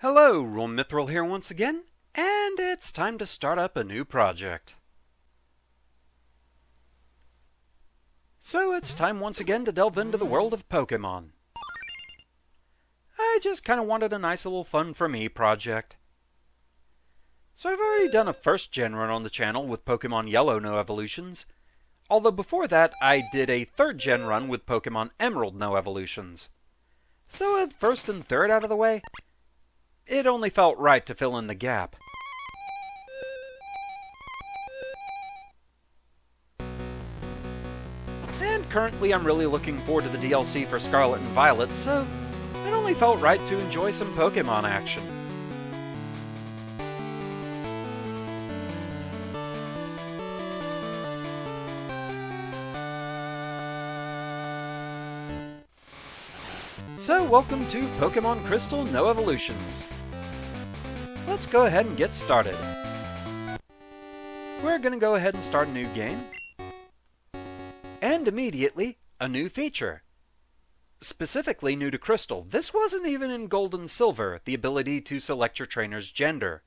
Hello, Ron Mithril here once again, and it's time to start up a new project. So it's time once again to delve into the world of Pokemon. I just kind of wanted a nice little fun for me project. So I've already done a first gen run on the channel with Pokemon Yellow No Evolutions, although before that I did a third gen run with Pokemon Emerald No Evolutions. So with first and third out of the way, it only felt right to fill in the gap. And currently I'm really looking forward to the DLC for Scarlet and Violet, so it only felt right to enjoy some Pokemon action. So welcome to Pokemon Crystal No Evolutions. Let's go ahead and get started. We're going to go ahead and start a new game. And immediately, a new feature. Specifically new to Crystal. This wasn't even in Gold and Silver, the ability to select your trainer's gender.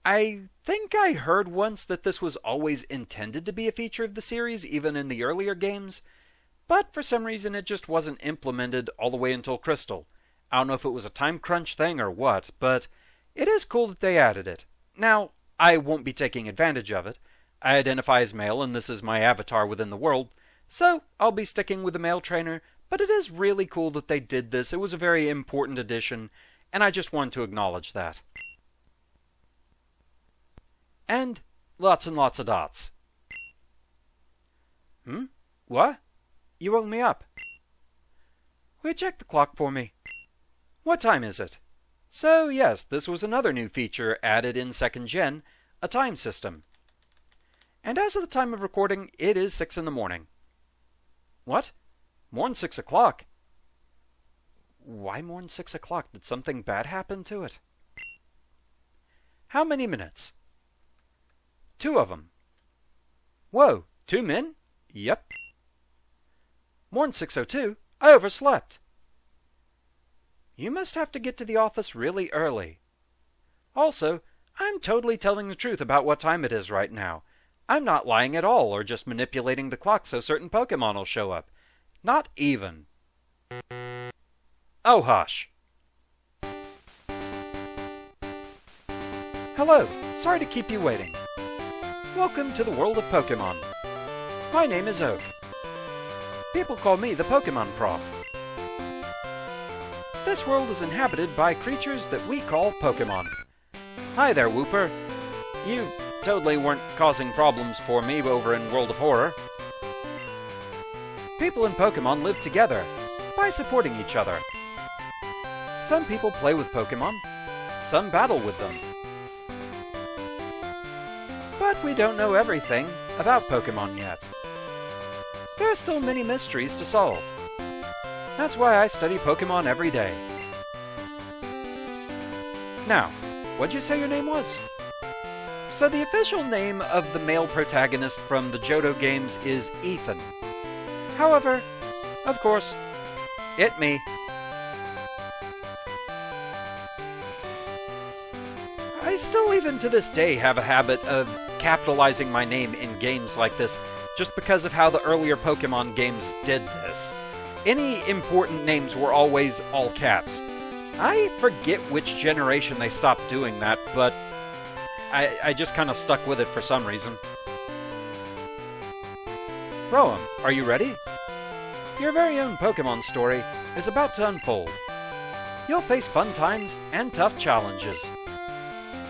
I think I heard once that this was always intended to be a feature of the series, even in the earlier games, but for some reason it just wasn't implemented all the way until Crystal. I don't know if it was a time crunch thing or what, but it is cool that they added it. Now, I won't be taking advantage of it. I identify as male and this is my avatar within the world, so I'll be sticking with the male trainer, but it is really cool that they did this. It was a very important addition, and I just wanted to acknowledge that. And lots of dots. What? You woke me up. Will you check the clock for me? What time is it? So yes, this was another new feature added in 2nd Gen, a time system. And as of the time of recording, it is 6 in the morning. What? More than 6 o'clock? Why more than 6 o'clock? Did something bad happen to it? How many minutes? 2 of them. Whoa, 2 min? Yep. More than 6:02? I overslept. You must have to get to the office really early. Also, I'm totally telling the truth about what time it is right now. I'm not lying at all or just manipulating the clock so certain Pokemon will show up. Not even. Oh, hush. Hello, sorry to keep you waiting. Welcome to the world of Pokemon. My name is Oak. People call me the Pokemon Prof. This world is inhabited by creatures that we call Pokemon. Hi there, Wooper. You totally weren't causing problems for me over in World of Horror. People and Pokemon live together by supporting each other. Some people play with Pokemon, some battle with them. But we don't know everything about Pokemon yet. There are still many mysteries to solve. That's why I study Pokemon every day. Now, what'd you say your name was? So the official name of the male protagonist from the Johto games is Ethan. However, of course, me. I still even to this day have a habit of capitalizing my name in games like this, just because of how the earlier Pokemon games did this. Any important names were always all caps. I forget which generation they stopped doing that, but I just kind of stuck with it for some reason. Roam, are you ready? Your very own Pokemon story is about to unfold. You'll face fun times and tough challenges.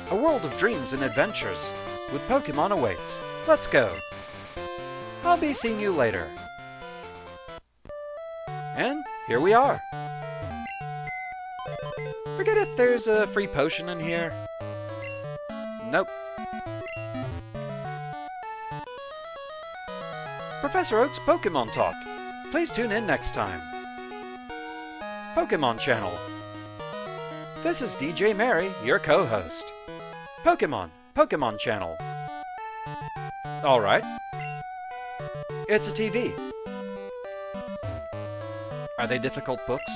A world of dreams and adventures with Pokemon awaits. Let's go! I'll be seeing you later. And here we are. Forget if there's a free potion in here. Nope. Professor Oak's Pokemon Talk. Please tune in next time. Pokemon Channel. This is DJ Mary, your co-host. Pokemon Channel. Alright. It's a TV. Are they difficult books?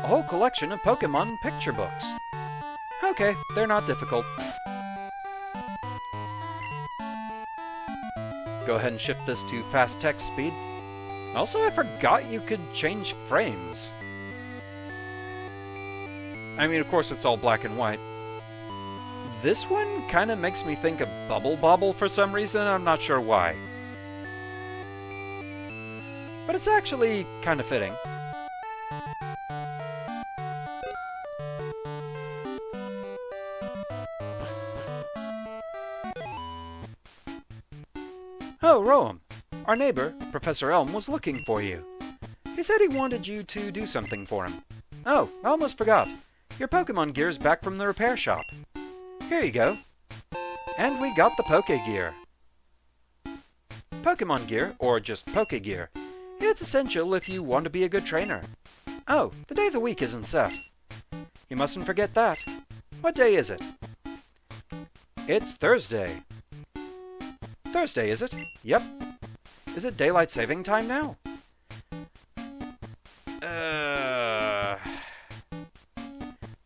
A whole collection of Pokémon picture books. Okay, they're not difficult. Go ahead and shift this to fast text speed. Also, I forgot you could change frames. I mean, of course, it's all black and white. This one kind of makes me think of Bubble Bobble for some reason. I'm not sure why. But it's actually kind of fitting. Oh, Roam. Our neighbor, Professor Elm, was looking for you. He said he wanted you to do something for him. Oh, I almost forgot. Your Pokémon gear's back from the repair shop. Here you go. And we got the Pokégear. Pokémon gear, or just Pokégear. It's essential if you want to be a good trainer. Oh, the day of the week isn't set. You mustn't forget that. What day is it? It's Thursday. Thursday, is it? Yep. Is it daylight saving time now?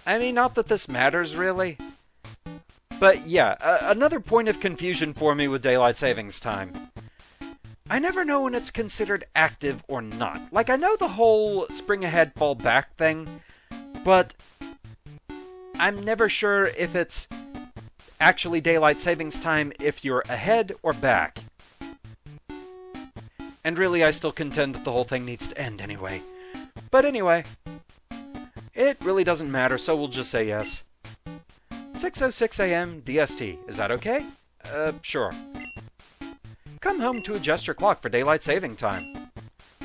I mean, not that this matters, really. But yeah, another point of confusion for me with daylight savings time. I never know when it's considered active or not. Like, I know the whole spring ahead, fall back thing, but I'm never sure if it's actually daylight savings time if you're ahead or back. And really, I still contend that the whole thing needs to end anyway. But anyway, it really doesn't matter, so we'll just say yes. 6:06 a.m. DST. Is that okay? Sure. Come home to adjust your clock for daylight saving time.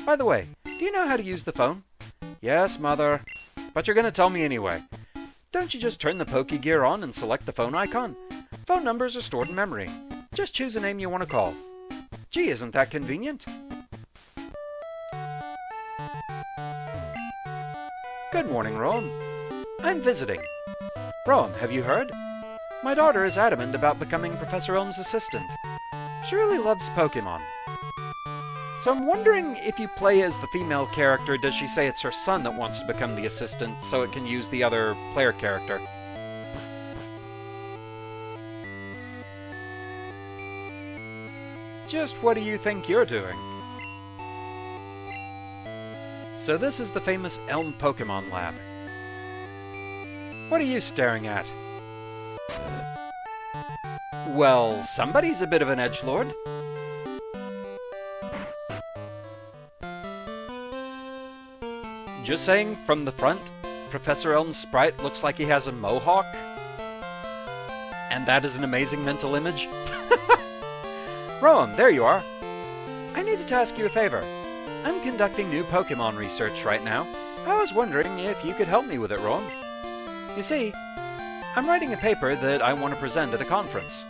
By the way, do you know how to use the phone? Yes, Mother. But you're going to tell me anyway. Don't you just turn the Pokégear on and select the phone icon? Phone numbers are stored in memory. Just choose a name you want to call. Gee, isn't that convenient? Good morning, Roam. I'm visiting. Roam, have you heard? My daughter is adamant about becoming Professor Elm's assistant. She really loves Pokémon. So I'm wondering if you play as the female character, does she say it's her son that wants to become the assistant so it can use the other player character? Just what do you think you're doing? So this is the famous Elm Pokémon Lab. What are you staring at? Well, somebody's a bit of an edgelord. Just saying, from the front, Professor Elm's sprite looks like he has a mohawk. And that is an amazing mental image. Roam, there you are. I needed to ask you a favor. I'm conducting new Pokémon research right now. I was wondering if you could help me with it, Roam. You see, I'm writing a paper that I want to present at a conference.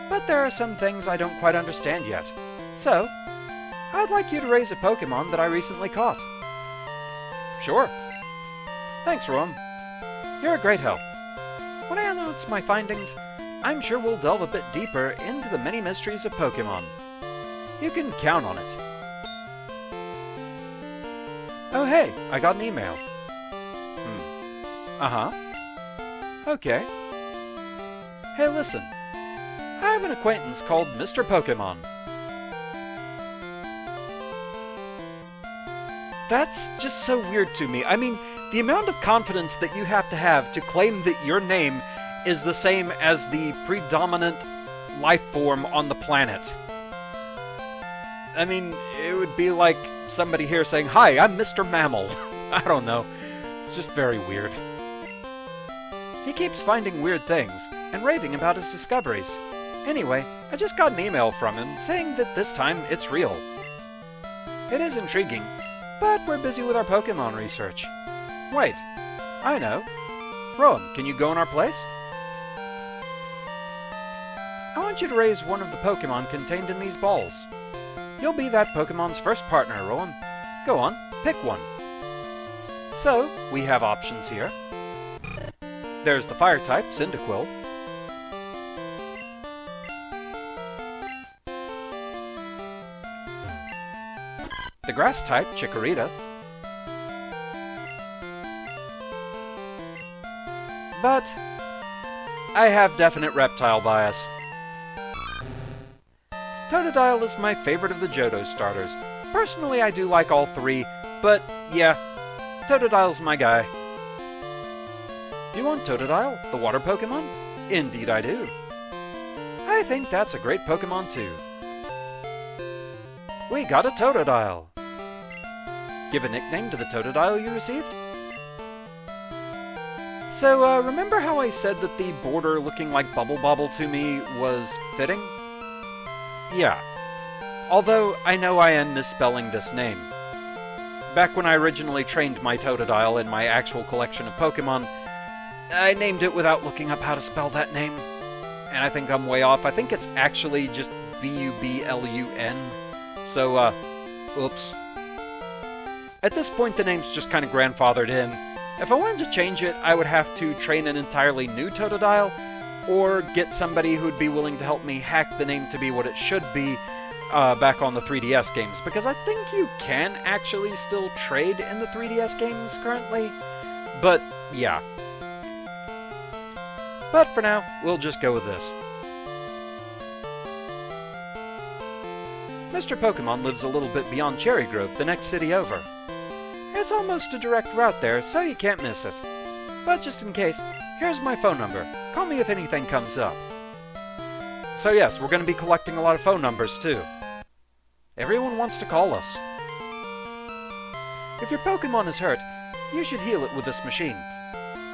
But there are some things I don't quite understand yet. So, I'd like you to raise a Pokémon that I recently caught. Sure. Thanks, Roam. You're a great help. When I announce my findings, I'm sure we'll delve a bit deeper into the many mysteries of Pokémon. You can count on it. Oh hey, I got an email. Uh-huh. Okay. Hey, listen. I have an acquaintance called Mr. Pokémon. That's just so weird to me. I mean, the amount of confidence that you have to claim that your name is the same as the predominant life form on the planet. I mean, it would be like somebody here saying, "Hi, I'm Mr. Mammal." I don't know. It's just very weird. He keeps finding weird things and raving about his discoveries. Anyway, I just got an email from him saying that this time it's real. It is intriguing, but we're busy with our Pokémon research. Wait, I know. Roam, can you go in our place? I want you to raise one of the Pokémon contained in these balls. You'll be that Pokémon's first partner, Roam. Go on, pick one. So, we have options here. There's the fire type, Cyndaquil. The grass type, Chikorita. but I have definite reptile bias. Totodile is my favorite of the Johto starters. Personally, I do like all three, but yeah, Totodile's my guy. Do you want Totodile, the water Pokemon? Indeed I do. I think that's a great Pokemon too. We got a Totodile. Give a nickname to the Totodile you received? So, remember how I said that the border looking like Bubble Bobble to me was fitting? Yeah. Although, I know I am misspelling this name. Back when I originally trained my Totodile in my actual collection of Pokemon, I named it without looking up how to spell that name. And I think I'm way off. I think it's actually just B-U-B-L-U-N. So, oops. At this point, the name's just kind of grandfathered in. If I wanted to change it, I would have to train an entirely new Totodile, or get somebody who'd be willing to help me hack the name to be what it should be back on the 3DS games, because I think you can actually still trade in the 3DS games currently. But, yeah. But for now, we'll just go with this. Mr. Pokemon lives a little bit beyond Cherrygrove, the next city over. It's almost a direct route there, so you can't miss it. But just in case, here's my phone number. Call me if anything comes up. So yes, we're going to be collecting a lot of phone numbers too. Everyone wants to call us. If your Pokemon is hurt, you should heal it with this machine.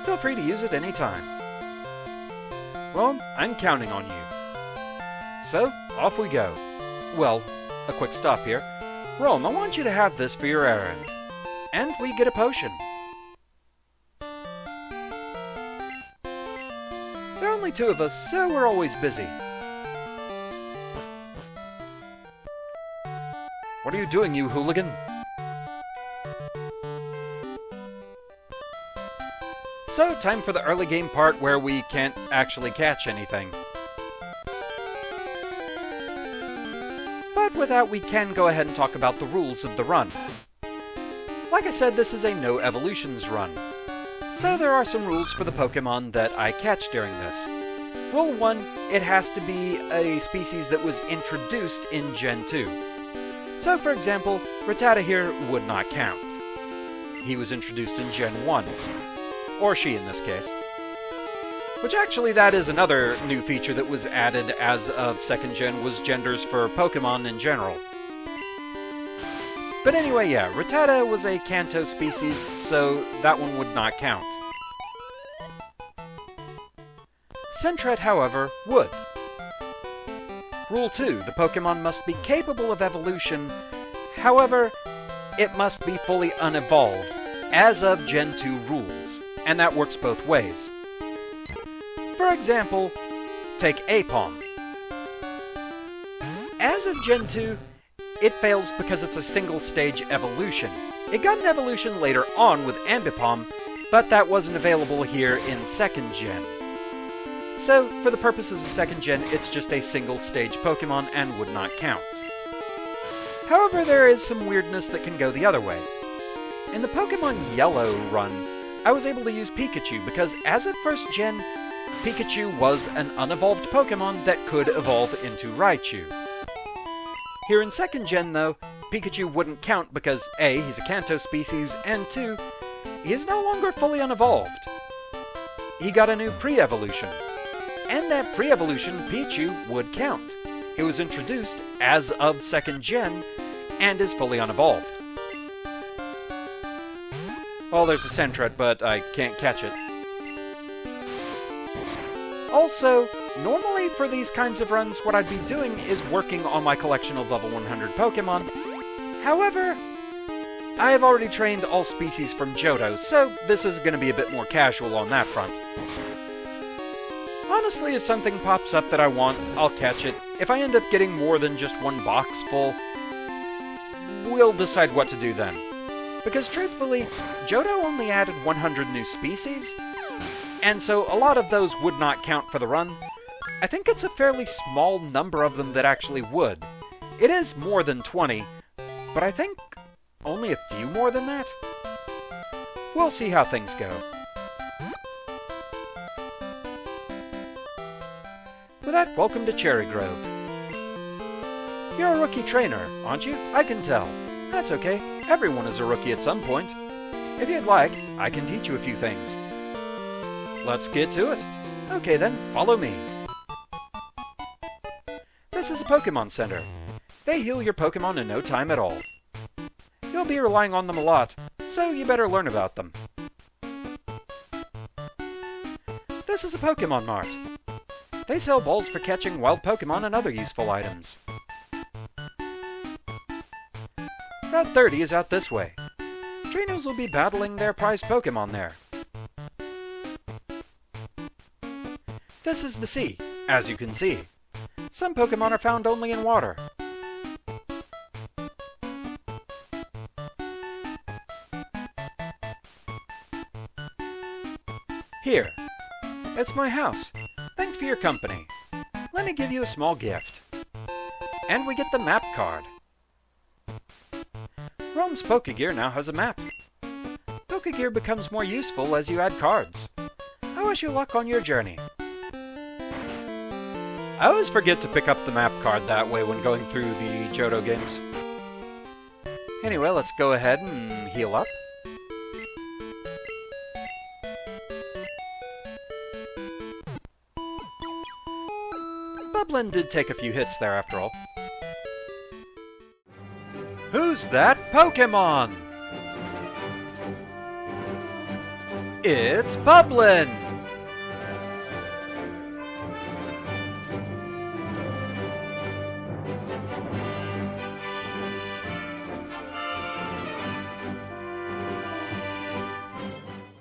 Feel free to use it anytime. Well, I'm counting on you. So, off we go. Well, a quick stop here. Rome, I want you to have this for your errand. And we get a potion. There are only two of us, so we're always busy. What are you doing, you hooligan? So, time for the early game part where we can't actually catch anything. But with that, we can go ahead and talk about the rules of the run. Like I said, this is a no evolutions run. So there are some rules for the Pokemon that I catch during this. Rule 1, it has to be a species that was introduced in Gen 2. So for example, Rattata here would not count. He was introduced in Gen 1. Or she in this case. Which actually that is another new feature that was added as of 2nd Gen, was genders for Pokemon in general. But anyway, yeah, Rattata was a Kanto species, so that one would not count. Sentret, however, would. Rule 2, the Pokemon must be capable of evolution, however, it must be fully unevolved, as of Gen 2 rules, and that works both ways. For example, take Aipom. As of Gen 2, it fails because it's a single-stage evolution. It got an evolution later on with Ambipom, but that wasn't available here in 2nd Gen. So, for the purposes of 2nd Gen, it's just a single-stage Pokemon and would not count. However, there is some weirdness that can go the other way. In the Pokemon Yellow run, I was able to use Pikachu because as of 1st Gen, Pikachu was an unevolved Pokemon that could evolve into Raichu. Here in 2nd Gen, though, Pikachu wouldn't count because A, he's a Kanto species, and 2, he's no longer fully unevolved. He got a new pre-evolution. And that pre-evolution, Pichu, would count. It was introduced as of 2nd Gen, and is fully unevolved. Well, there's a Sentret, but I can't catch it. Also, normally for these kinds of runs, what I'd be doing is working on my collection of level 100 Pokemon. However, I have already trained all species from Johto, so this is going to be a bit more casual on that front. Honestly, if something pops up that I want, I'll catch it. If I end up getting more than just one box full, we'll decide what to do then. Because truthfully, Johto only added 100 new species, and so a lot of those would not count for the run. I think it's a fairly small number of them that actually would. It is more than 20, but I think only a few more than that? We'll see how things go. With that, welcome to Cherrygrove. You're a rookie trainer, aren't you? I can tell. That's okay. Everyone is a rookie at some point. If you'd like, I can teach you a few things. Let's get to it. Okay then, follow me. This is a Pokémon Center. They heal your Pokémon in no time at all. You'll be relying on them a lot, so you better learn about them. This is a Pokémon Mart. They sell balls for catching wild Pokémon and other useful items. Route 30 is out this way. Trainers will be battling their prized Pokémon there. This is the sea, as you can see. Some Pokémon are found only in water. Here. It's my house. Thanks for your company. Let me give you a small gift. And we get the map card. Rome's Pokégear now has a map. Pokégear becomes more useful as you add cards. I wish you luck on your journey. I always forget to pick up the map card that way when going through the Johto games. Anyway, let's go ahead and heal up. Bublin did take a few hits there after all. Who's that Pokémon? It's Bublin!